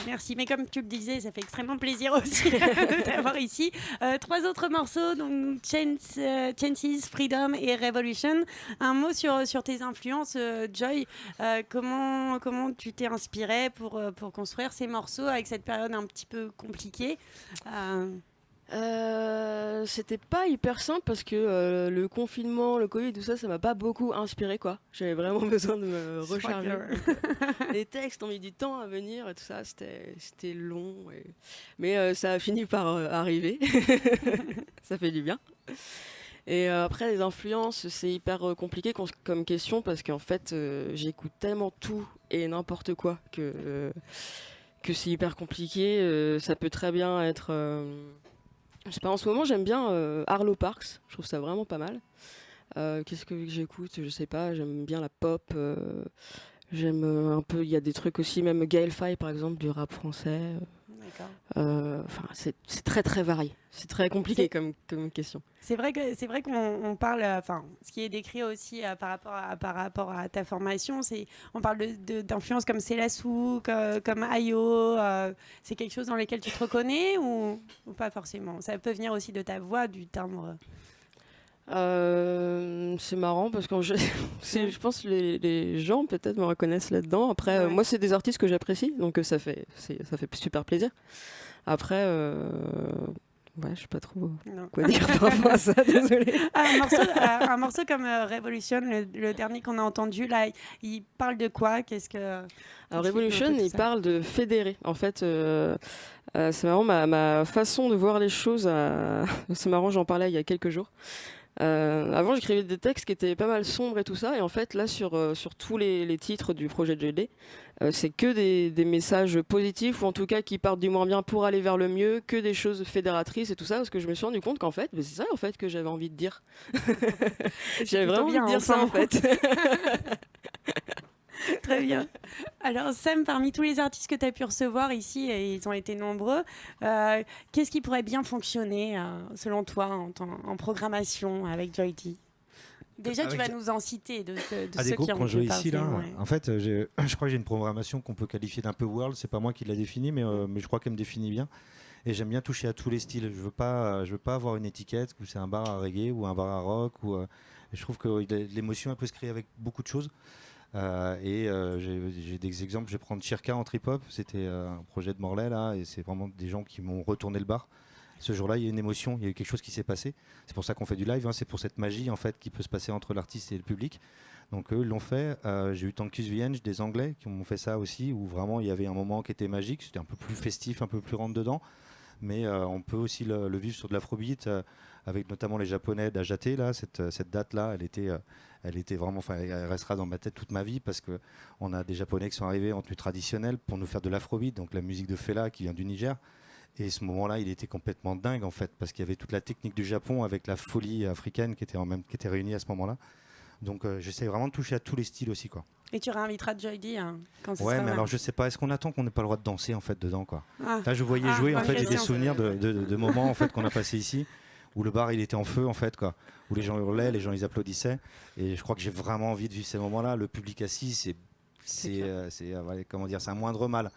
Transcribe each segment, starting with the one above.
Merci. Mais comme tu le disais, ça fait extrêmement plaisir aussi de t'avoir ici. 3 autres morceaux, donc Chances, Freedom et Revolution. Un mot sur tes influences, Joy. Comment tu t'es inspirée pour construire ces morceaux avec cette période un petit peu compliquée C'était pas hyper simple parce que le confinement, le Covid, tout ça, ça m'a pas beaucoup inspiré quoi. J'avais vraiment besoin de me recharger. Les textes ont mis du temps à venir et tout ça, c'était long. Mais ça a fini par arriver. Ça fait du bien. Et après, les influences, c'est hyper compliqué comme question parce qu'en fait, j'écoute tellement tout et n'importe quoi que c'est hyper compliqué. Ça peut très bien être... je sais pas, en ce moment j'aime bien Arlo Parks, je trouve ça vraiment pas mal. Qu'est-ce que j'écoute? Je sais pas, j'aime bien la pop, j'aime un peu, il y a des trucs aussi, même Gaël Faye par exemple, du rap français. Enfin, c'est très très varié, c'est très compliqué comme question. C'est vrai qu'on parle, ce qui est décrit aussi par rapport à ta formation, on parle d'influences comme Célassou, comme Ayo. C'est quelque chose dans lequel tu te reconnais ou pas forcément? Ça peut venir aussi de ta voix, du timbre. C'est marrant parce que je pense que les gens peut-être me reconnaissent là-dedans. Après, moi, c'est des artistes que j'apprécie, donc ça fait super plaisir. Après, ouais, je sais pas trop quoi dire par rapport à ça, désolée. Un morceau comme Revolution, le dernier qu'on a entendu, là, il parle de quoi? Alors, Revolution, il parle de fédérer. En fait, c'est marrant, ma façon de voir les choses, c'est marrant, j'en parlais il y a quelques jours. Avant, j'écrivais des textes qui étaient pas mal sombres et tout ça, et en fait, là, sur tous les titres du projet de GD, c'est que des messages positifs, ou en tout cas qui partent du moins bien pour aller vers le mieux, que des choses fédératrices et tout ça, parce que je me suis rendu compte qu'en fait, c'est ça en fait que j'avais envie de dire. J'avais vraiment envie de dire ça en fait. Très bien. Alors Sam, parmi tous les artistes que tu as pu recevoir ici, et ils ont été nombreux, qu'est-ce qui pourrait bien fonctionner selon toi en programmation avec Joy D? Déjà, tu vas nous en citer de ceux qui ont pu ici, là, ouais. En fait, je crois que j'ai une programmation qu'on peut qualifier d'un peu world. C'est pas moi qui l'a définie, mais je crois qu'elle me définit bien. Et j'aime bien toucher à tous les styles. Je veux pas avoir une étiquette où c'est un bar à reggae ou un bar à rock. Je trouve que l'émotion elle peut se créer avec beaucoup de choses. J'ai des exemples. Je vais prendre Chirka en trip-hop. C'était un projet de Morlaix là, et c'est vraiment des gens qui m'ont retourné le bar. Ce jour-là, il y a une émotion, il y a eu quelque chose qui s'est passé. C'est pour ça qu'on fait du live, hein, c'est pour cette magie en fait qui peut se passer entre l'artiste et le public. Donc eux, ils l'ont fait. J'ai eu Tankus Vienge, des Anglais, qui m'ont fait ça aussi, où vraiment il y avait un moment qui était magique. C'était un peu plus festif, un peu plus rentre dedans. Mais on peut aussi le vivre sur de l'afrobeat, avec notamment les Japonais d'Ajate. Là, cette date-là, elle était vraiment, elle restera dans ma tête toute ma vie parce que on a des Japonais qui sont arrivés en tenue traditionnelle pour nous faire de l'afrobeat, donc la musique de Fela qui vient du Niger. Et ce moment-là, il était complètement dingue en fait, parce qu'il y avait toute la technique du Japon avec la folie africaine qui était réunie à ce moment-là. Donc j'essaie vraiment de toucher à tous les styles aussi, quoi. Et tu réinviteras Joy D quand ce Ouais, sera mais là. alors je sais pas, est-ce qu'on attend qu'on n'ait pas le droit de danser en fait dedans, quoi. Là, je voyais bonne jouer en fait, j'ai des question. souvenirs de moments en fait qu'on a passé ici, où le bar il était en feu en fait, quoi, où les gens hurlaient, les gens ils applaudissaient, et je crois que j'ai vraiment envie de vivre ces moments-là. Le public assis, c'est comment dire, c'est un moindre mal.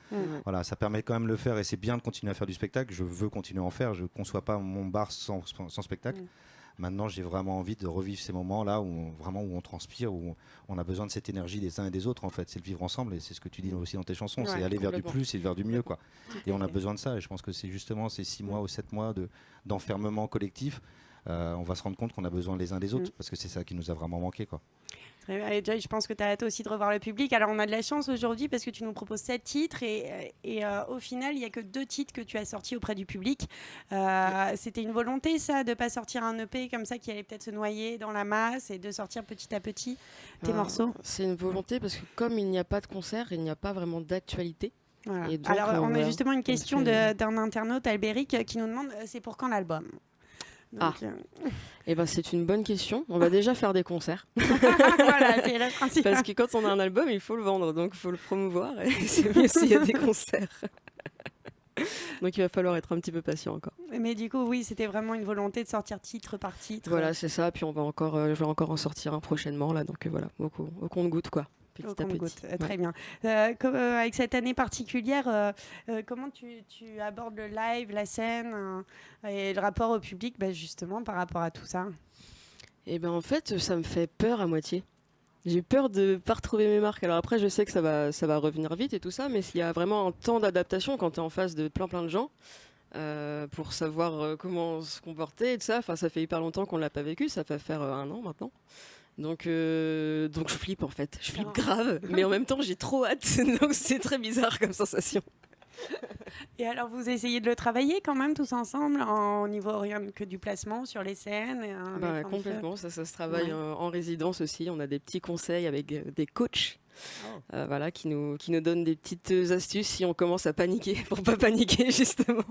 Voilà, ça permet quand même de le faire et c'est bien de continuer à faire du spectacle. Je veux continuer à en faire. Je ne conçois pas mon bar sans spectacle. Maintenant, j'ai vraiment envie de revivre ces moments-là où on transpire, où on a besoin de cette énergie des uns et des autres. En fait, c'est le vivre ensemble et c'est ce que tu dis aussi dans tes chansons. C'est aller vers du plus et vers du mieux, quoi. Et on a besoin de ça. Et je pense que c'est justement ces 6 mois ou 7 mois d'enfermement collectif. On va se rendre compte qu'on a besoin les uns des autres parce que c'est ça qui nous a vraiment manqué, quoi. Et Joy, je pense que tu as hâte aussi de revoir le public. Alors, on a de la chance aujourd'hui parce que tu nous proposes 7 titres et au final, il n'y a que 2 titres que tu as sortis auprès du public. C'était une volonté, ça, de ne pas sortir un EP comme ça qui allait peut-être se noyer dans la masse et de sortir petit à petit tes morceaux? C'est une volonté parce que comme il n'y a pas de concert, il n'y a pas vraiment d'actualité. Voilà. Et donc, alors, on a justement une question d'un internaute, Albéric, qui nous demande c'est pour quand l'album? Donc, c'est une bonne question. On va déjà faire des concerts. Voilà, c'est le principe. Parce que quand on a un album, il faut le vendre, donc il faut le promouvoir. Et c'est mieux s'il y a des concerts. Donc il va falloir être un petit peu patient encore. Mais du coup, oui, c'était vraiment une volonté de sortir titre par titre. Voilà, c'est ça. Puis je vais encore en sortir un prochainement là. Donc voilà, au compte-gouttes quoi. petit à petit. Très bien. Avec cette année particulière, comment tu abordes le live, la scène et le rapport au public, justement, par rapport à tout ça? Et ben en fait, ça me fait peur à moitié. J'ai peur de pas retrouver mes marques. Alors après, je sais que ça va revenir vite et tout ça, mais s'il y a vraiment un temps d'adaptation quand tu es en face de plein de gens, pour savoir comment se comporter et tout ça. Enfin, ça fait hyper longtemps qu'on l'a pas vécu, ça fait faire 1 an maintenant. Donc je flippe en fait, je flippe grave, mais en même temps j'ai trop hâte, donc c'est très bizarre comme sensation. Et alors vous essayez de le travailler quand même tous ensemble au niveau rien que du placement sur les scènes complètement, ça se travaille en résidence aussi, on a des petits conseils avec des coachs. Voilà, qui nous donnent des petites astuces si on commence à paniquer, pour pas paniquer justement,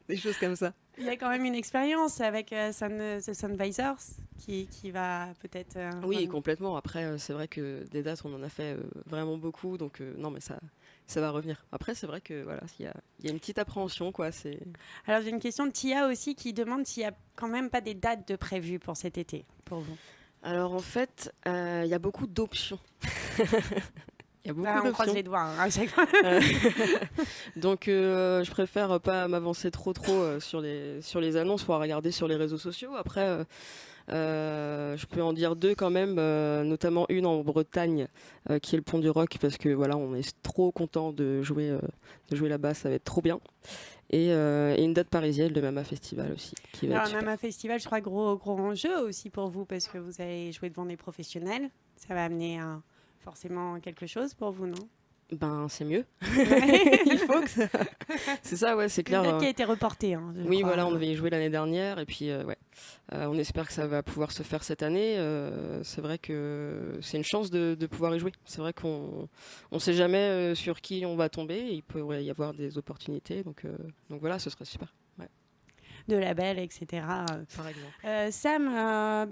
des choses comme ça. Il y a quand même une expérience avec The Sunvisors qui va peut-être... oui, complètement. Après, c'est vrai que des dates, on en a fait vraiment beaucoup, donc non, mais ça va revenir. Après, c'est vrai que voilà, il y a une petite appréhension, quoi. Alors, j'ai une question de Tia aussi qui demande s'il n'y a quand même pas des dates de prévues pour cet été, pour vous. Alors en fait, il y a beaucoup d'options. Il y a beaucoup d'options. On croise les doigts. Donc je préfère pas m'avancer trop sur les annonces, faut regarder sur les réseaux sociaux. Après, je peux en dire 2 quand même, notamment une en Bretagne, qui est le Pont du Rock, parce que voilà, on est trop content de jouer là-bas, ça va être trop bien. Et une date parisienne, le Mama Festival aussi. Alors, Mama Festival, je crois, gros enjeu aussi pour vous, parce que vous allez jouer devant des professionnels. Ça va amener forcément quelque chose pour vous, non? Ben, c'est mieux. Il faut que ça... C'est ça, ouais, c'est clair. Une date qui a été reportée. Oui, voilà, on devait y jouer l'année dernière, et puis, on espère que ça va pouvoir se faire cette année. C'est vrai que c'est une chance de pouvoir y jouer. C'est vrai qu'on ne sait jamais sur qui on va tomber. Il peut y avoir des opportunités, donc voilà, ce serait super. Ouais. De labels, etc. Par exemple. Sam,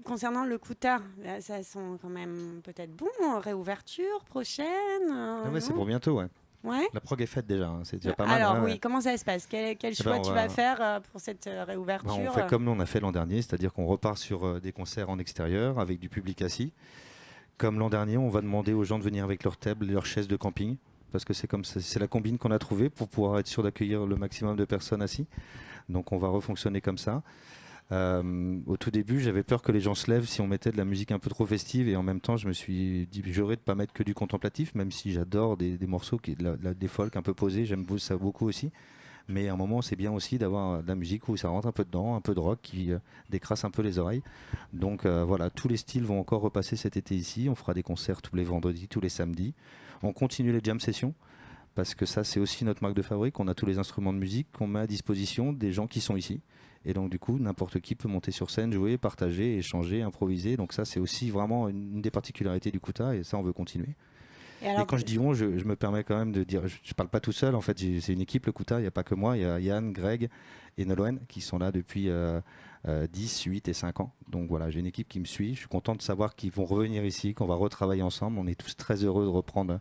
concernant le Kouta, ça sent quand même peut-être bon, réouverture prochaine. C'est pour bientôt, ouais. Ouais. La prog est faite déjà, hein. C'est déjà pas mal. Alors oui, comment ça se passe? Quel choix tu vas faire pour cette réouverture? On fait comme nous on a fait l'an dernier, c'est-à-dire qu'on repart sur des concerts en extérieur avec du public assis. Comme l'an dernier, on va demander aux gens de venir avec leurs tables et leurs chaises de camping, parce que c'est la combine qu'on a trouvée pour pouvoir être sûr d'accueillir le maximum de personnes assis. Donc on va refonctionner comme ça. Au tout début, j'avais peur que les gens se lèvent si on mettait de la musique un peu trop festive, et en même temps, je me suis dit juré de ne pas mettre que du contemplatif, même si j'adore des morceaux des folk un peu posés, j'aime ça beaucoup aussi. Mais à un moment, c'est bien aussi d'avoir de la musique où ça rentre un peu dedans, un peu de rock qui décrasse un peu les oreilles. Donc voilà, tous les styles vont encore repasser cet été ici. On fera des concerts tous les vendredis, tous les samedis. On continue les jam sessions, parce que ça, c'est aussi notre marque de fabrique. On a tous les instruments de musique qu'on met à disposition des gens qui sont ici. Et donc, du coup, n'importe qui peut monter sur scène, jouer, partager, échanger, improviser. Donc ça, c'est aussi vraiment une des particularités du Kouta, et ça, on veut continuer. Et quand je dis on, je me permets quand même de dire, je ne parle pas tout seul, en fait, c'est une équipe, le Kouta, il n'y a pas que moi, il y a Yann, Greg et Nolwenn qui sont là depuis 10, 8 et 5 ans. Donc voilà, j'ai une équipe qui me suit, je suis content de savoir qu'ils vont revenir ici, qu'on va retravailler ensemble. On est tous très heureux de reprendre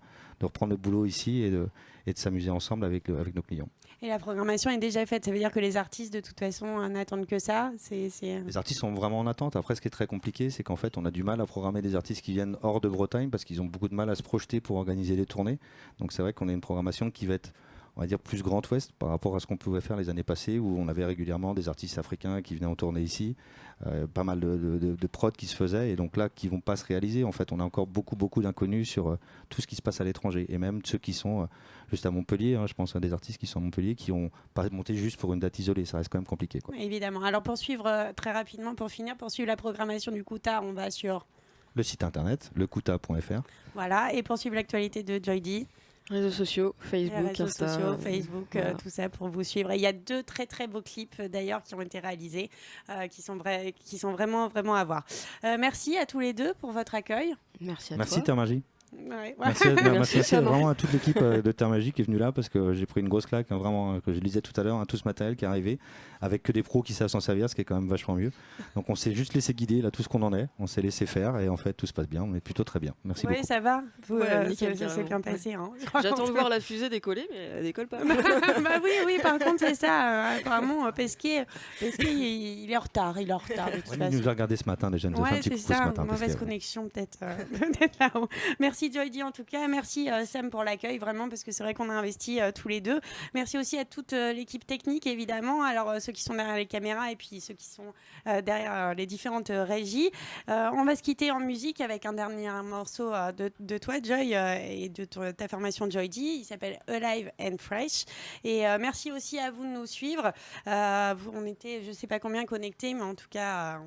le boulot ici et de s'amuser ensemble avec nos clients. Et la programmation est déjà faite, ça veut dire que les artistes de toute façon n'attendent que ça. Les artistes sont vraiment en attente. Après, ce qui est très compliqué, c'est qu'en fait on a du mal à programmer des artistes qui viennent hors de Bretagne, parce qu'ils ont beaucoup de mal à se projeter pour organiser les tournées. Donc c'est vrai qu'on a une programmation qui va être, on va dire, plus Grand Ouest par rapport à ce qu'on pouvait faire les années passées, où on avait régulièrement des artistes africains qui venaient en tournée ici, pas mal de prods qui se faisaient, et donc là qui vont pas se réaliser. En fait, on a encore beaucoup d'inconnus sur tout ce qui se passe à l'étranger, et même ceux qui sont juste à Montpellier, je pense à des artistes qui sont à Montpellier qui ont pas monté juste pour une date isolée, ça reste quand même compliqué, quoi. Évidemment. Alors pour suivre très rapidement, pour suivre la programmation du Kouta, on va sur le site internet, lekouta.fr. Voilà, et pour suivre l'actualité de Joy D. Réseaux sociaux, Facebook, Insta. Voilà. Tout ça pour vous suivre. Et il y a 2 très beaux clips d'ailleurs qui ont été réalisés, qui sont vraiment à voir. Merci à tous les 2 pour votre accueil. Merci à toi. Merci Thermagie. Ouais. Merci vraiment à toute l'équipe de Terre Magie qui est venue là parce que j'ai pris une grosse claque, hein, vraiment, que je disais tout à l'heure, tout ce matériel qui est arrivé avec que des pros qui savent s'en servir, ce qui est quand même vachement mieux. Donc on s'est juste laissé guider là tout ce qu'on en est, on s'est laissé faire et en fait tout se passe bien, on est plutôt très bien. Merci beaucoup. Oui, ça va. Nickel, Ça s'est bien passé. Hein. J'attends de voir la fusée décoller, mais elle décolle pas. Bah oui, par contre, c'est ça. Apparemment, Pesquet, il est en retard. Il est en retard de toute Il façon. nous a regardé ce matin déjà, il nous a fait un petit coucou ce matin. Mauvaise connexion peut-être là-haut. Merci Joydy en tout cas, merci Sam pour l'accueil vraiment parce que c'est vrai qu'on a investi tous les deux. Merci aussi à toute l'équipe technique évidemment, alors ceux qui sont derrière les caméras et puis ceux qui sont derrière les différentes régies. On va se quitter en musique avec un dernier morceau de toi Joy et de ta formation Joydy, il s'appelle Alive and Fresh et merci aussi à vous de nous suivre. On était je sais pas combien connectés mais en tout cas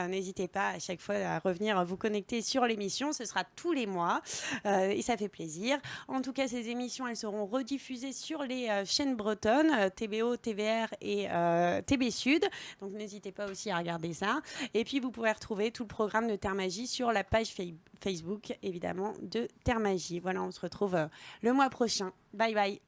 n'hésitez pas à chaque fois à revenir vous connecter sur l'émission, ce sera tous les mois et ça fait plaisir. En tout cas, ces émissions, elles seront rediffusées sur les chaînes bretonnes, TBO, TVR et TB Sud. Donc, n'hésitez pas aussi à regarder ça. Et puis, vous pouvez retrouver tout le programme de Terre Magie sur la page Facebook, évidemment, de Terre Magie. Voilà, on se retrouve le mois prochain. Bye bye.